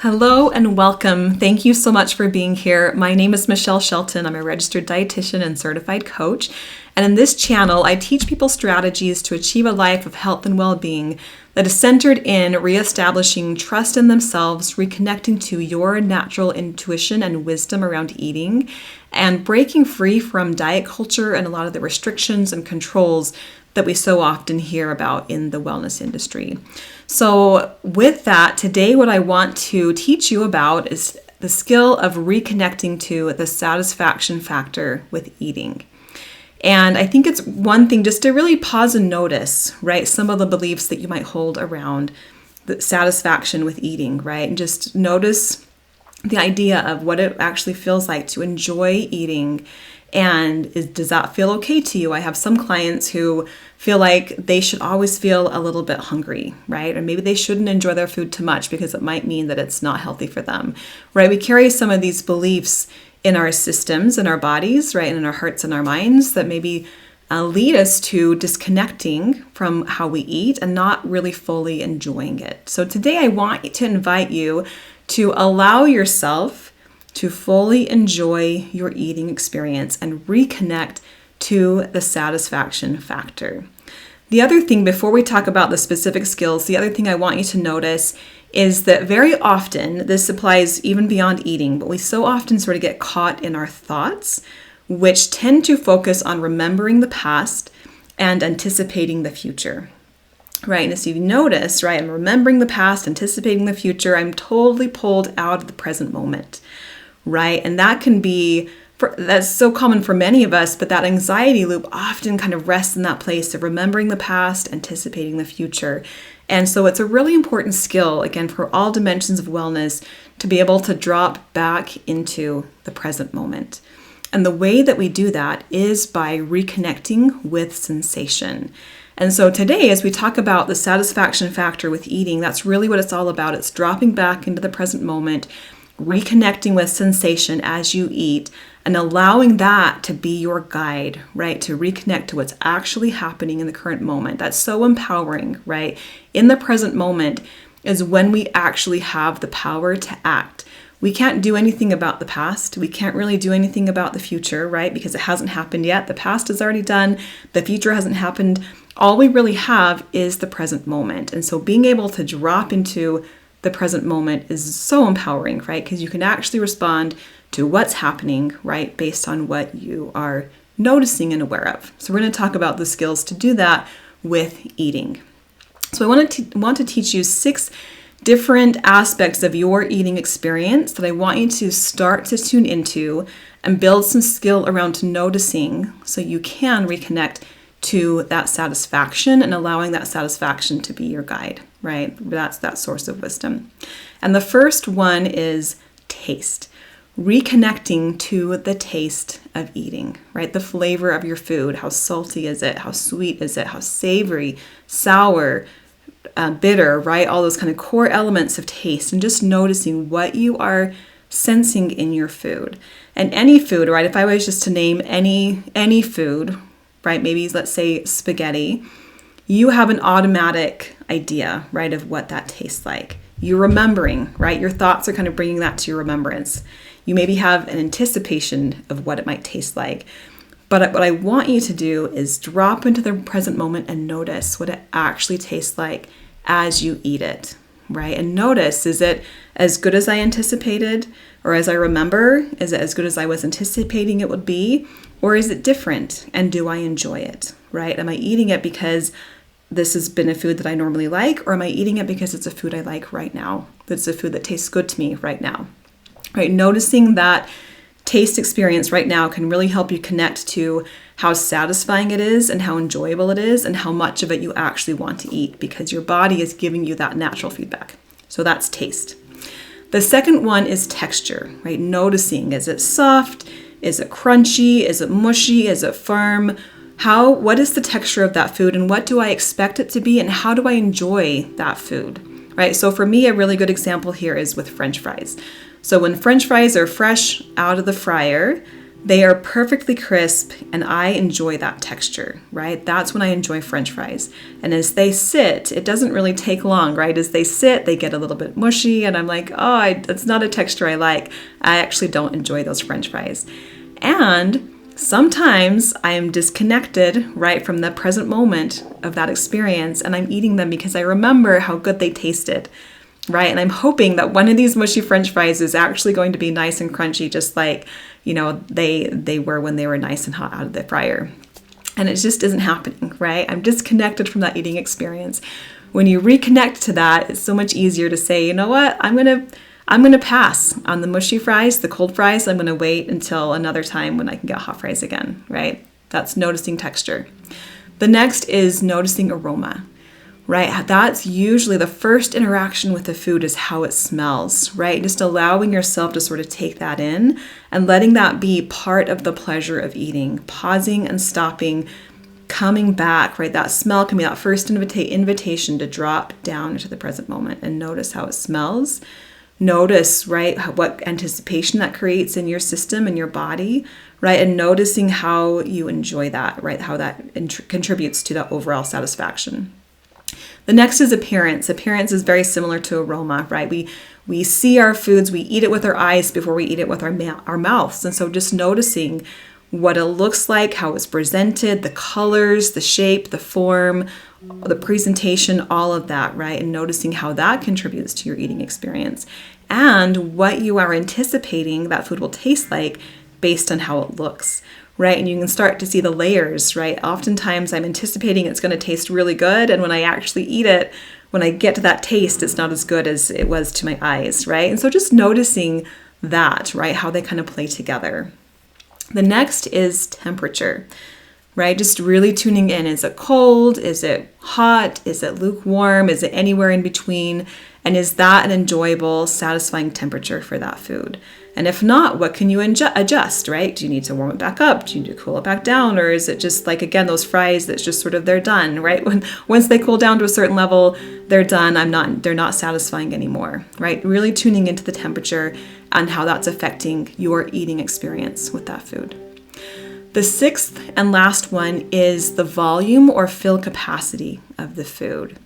Hello and welcome. Thank you so much for being here. My name is Michelle Shelton. I'm a registered dietitian and certified coach. And in this channel, I teach people strategies to achieve a life of health and well-being that is centered in reestablishing trust in themselves, reconnecting to your natural intuition and wisdom around eating, and breaking free from diet culture and a lot of the restrictions and controls that we so often hear about in the wellness industry. So with that, today what I want to teach you about is the skill of reconnecting to the satisfaction factor with eating. And I think it's one thing just to really pause and notice, right, some of the beliefs that you might hold around the satisfaction with eating, right? And just notice the idea of what it actually feels like to enjoy eating. And does that feel okay to you? I have some clients who feel like they should always feel a little bit hungry, right? Or maybe they shouldn't enjoy their food too much because it might mean that it's not healthy for them, right? We carry some of these beliefs in our systems, in our bodies, right? And in our hearts and our minds that maybe lead us to disconnecting from how we eat and not really fully enjoying it. So today I want to invite you to allow yourself to fully enjoy your eating experience and reconnect to the satisfaction factor. The other thing, before we talk about the specific skills, the other thing I want you to notice is that very often, this applies even beyond eating, but we so often sort of get caught in our thoughts, which tend to focus on remembering the past and anticipating the future. Right, and as you notice, right, I'm remembering the past, anticipating the future, I'm totally pulled out of the present moment. Right? And that can be, that's so common for many of us, but that anxiety loop often kind of rests in that place of remembering the past, anticipating the future. And so it's a really important skill, again, for all dimensions of wellness, to be able to drop back into the present moment. And the way that we do that is by reconnecting with sensation. And so today, as we talk about the satisfaction factor with eating, that's really what it's all about. It's dropping back into the present moment, reconnecting with sensation as you eat, and allowing that to be your guide, right? To reconnect to what's actually happening in the current moment. That's so empowering, right? In the present moment is when we actually have the power to act. We can't do anything about the past. We can't really do anything about the future, right? Because it hasn't happened yet. The past is already done. The future hasn't happened. All we really have is the present moment. And so being able to drop into the present moment is so empowering, right? Because you can actually respond to what's happening, right? Based on what you are noticing and aware of. So we're going to talk about the skills to do that with eating. So I want to teach you 6 different aspects of your eating experience that I want you to start to tune into and build some skill around noticing so you can reconnect to that satisfaction and allowing that satisfaction to be your guide, right? That's that source of wisdom. And the first one is taste. Reconnecting to the taste of eating, right? The flavor of your food. How salty is it? How sweet is it? How savory, sour, bitter, right? All those kind of core elements of taste, and just noticing what you are sensing in your food. And any food, right? If I was just to name any food, right? Maybe let's say spaghetti, you have an automatic idea, right, of what that tastes like. You're remembering, right? Your thoughts are kind of bringing that to your remembrance. You maybe have an anticipation of what it might taste like. But what I want you to do is drop into the present moment and notice what it actually tastes like as you eat it, right? And notice, is it as good as I anticipated or as I remember? Is it as good as I was anticipating it would be? Or is it different? And do I enjoy it, right? Am I eating it because this has been a food that I normally like? Or am I eating it because it's a food I like right now? That's a food that tastes good to me right now, right? Noticing that taste experience right now can really help you connect to how satisfying it is and how enjoyable it is and how much of it you actually want to eat because your body is giving you that natural feedback. So that's taste. The second one is texture, right? Noticing, is it soft? Is it crunchy? Is it mushy? Is it firm? What is the texture of that food and what do I expect it to be and how do I enjoy that food, right? So for me, a really good example here is with French fries. So when French fries are fresh out of the fryer, They are perfectly crisp, and I enjoy that texture, right? That's when I enjoy French fries. And as they sit, it doesn't really take long, right? As they sit, they get a little bit mushy, and I'm like, that's not a texture I like. I actually don't enjoy those French fries. And sometimes I am disconnected, right, from the present moment of that experience, and I'm eating them because I remember how good they tasted, right? And I'm hoping that one of these mushy French fries is actually going to be nice and crunchy, just like, they were when they were nice and hot out of the fryer. And it just isn't happening, right? I'm disconnected from that eating experience. When you reconnect to that, it's so much easier to say, you know what, I'm gonna pass on the mushy fries, the cold fries. I'm gonna wait until another time when I can get hot fries again, right? That's noticing texture. The next is noticing aroma. Right? That's usually the first interaction with the food is how it smells, right? Just allowing yourself to sort of take that in and letting that be part of the pleasure of eating, pausing and stopping, coming back, right? That smell can be that first invitation to drop down into the present moment and notice how it smells. Notice, right, what anticipation that creates in your system and your body, right? And noticing how you enjoy that, right? How that contributes to that overall satisfaction. The next is appearance. Appearance is very similar to aroma, right? We see our foods, we eat it with our eyes before we eat it with our mouths. And so just noticing what it looks like, how it's presented, the colors, the shape, the form, the presentation, all of that, right? And noticing how that contributes to your eating experience and what you are anticipating that food will taste like based on how it looks. Right? And you can start to see the layers, right? Oftentimes I'm anticipating it's going to taste really good. And when I actually eat it, when I get to that taste, it's not as good as it was to my eyes, right? And so just noticing that, right? How they kind of play together. The next is temperature, right? Just really tuning in. Is it cold? Is it hot? Is it lukewarm? Is it anywhere in between? And is that an enjoyable, satisfying temperature for that food? And if not, what can you adjust, right? Do you need to warm it back up? Do you need to cool it back down? Or is it just like, again, those fries that's just sort of, they're done, right? Once they cool down to a certain level, they're done. They're not satisfying anymore, right? Really tuning into the temperature and how that's affecting your eating experience with that food. The sixth and last one is the volume or fill capacity of the food.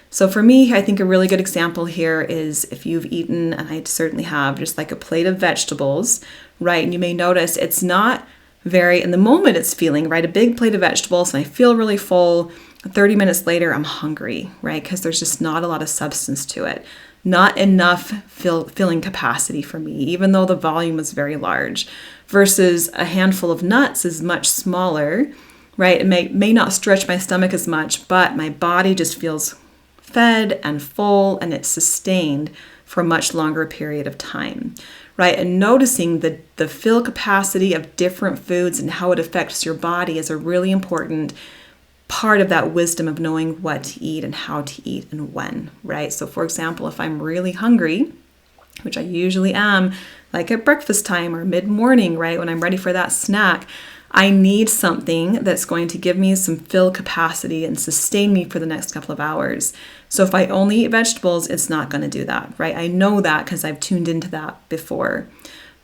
So for me, I think a really good example here is if you've eaten, and I certainly have, just like a plate of vegetables, right? And you may notice it's not very, in the moment it's feeling, right? A big plate of vegetables and I feel really full. 30 minutes later, I'm hungry, right? Because there's just not a lot of substance to it. Not enough filling capacity for me, even though the volume is very large. Versus a handful of nuts is much smaller, right? It may not stretch my stomach as much, but my body just feels fed and full, and it's sustained for a much longer period of time, right? And noticing the fill capacity of different foods and how it affects your body is a really important part of that wisdom of knowing what to eat and how to eat and when, right? So for example, if I'm really hungry, which I usually am, like at breakfast time or mid-morning, right, when I'm ready for that snack, I need something that's going to give me some fill capacity and sustain me for the next couple of hours. So if I only eat vegetables, it's not going to do that, right? I know that because I've tuned into that before.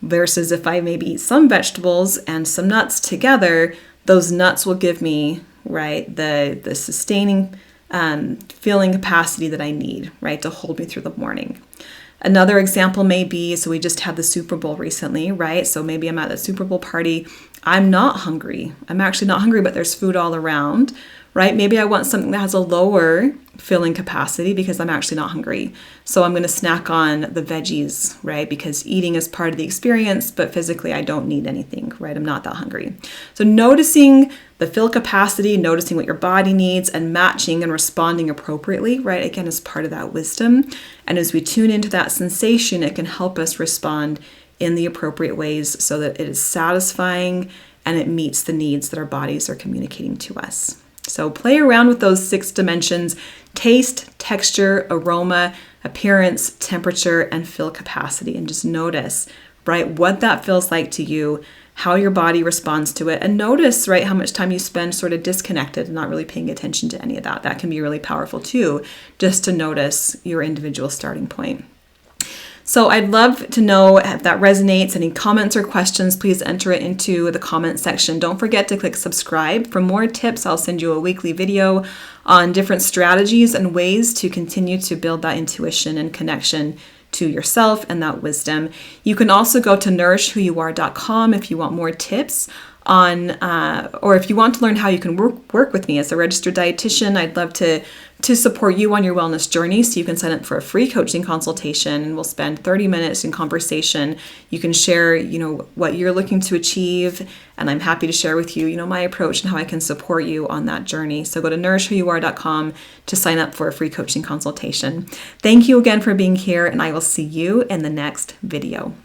Versus if I maybe eat some vegetables and some nuts together, those nuts will give me, right, the sustaining filling capacity that I need, right, to hold me through the morning. Another example may be, so we just had the Super Bowl recently, right? So maybe I'm at a Super Bowl party. I'm not hungry. I'm actually not hungry, but there's food all around, right? Maybe I want something that has a lower filling capacity because I'm actually not hungry. So I'm going to snack on the veggies, right? Because eating is part of the experience, but physically I don't need anything, right? I'm not that hungry. So noticing the fill capacity, noticing what your body needs and matching and responding appropriately, right? Again, is part of that wisdom. And as we tune into that sensation, it can help us respond in the appropriate ways so that it is satisfying and it meets the needs that our bodies are communicating to us. So play around with those 6 dimensions: taste, texture, aroma, appearance, temperature, and fill capacity. And just notice, right, what that feels like to you, how your body responds to it, and notice, right, how much time you spend sort of disconnected and not really paying attention to any of that. That can be really powerful too, just to notice your individual starting point. So I'd love to know if that resonates. Any comments or questions, please enter it into the comment section. Don't forget to click subscribe. For more tips, I'll send you a weekly video on different strategies and ways to continue to build that intuition and connection to yourself and that wisdom. You can also go to nourishwhoyouare.com if you want more tips on, or if you want to learn how you can work with me as a registered dietitian. I'd love to support you on your wellness journey. So you can sign up for a free coaching consultation, and we'll spend 30 minutes in conversation. You can share, what you're looking to achieve, and I'm happy to share with you, my approach and how I can support you on that journey. So go to nourishwhoyouare.com to sign up for a free coaching consultation. Thank you again for being here, and I will see you in the next video.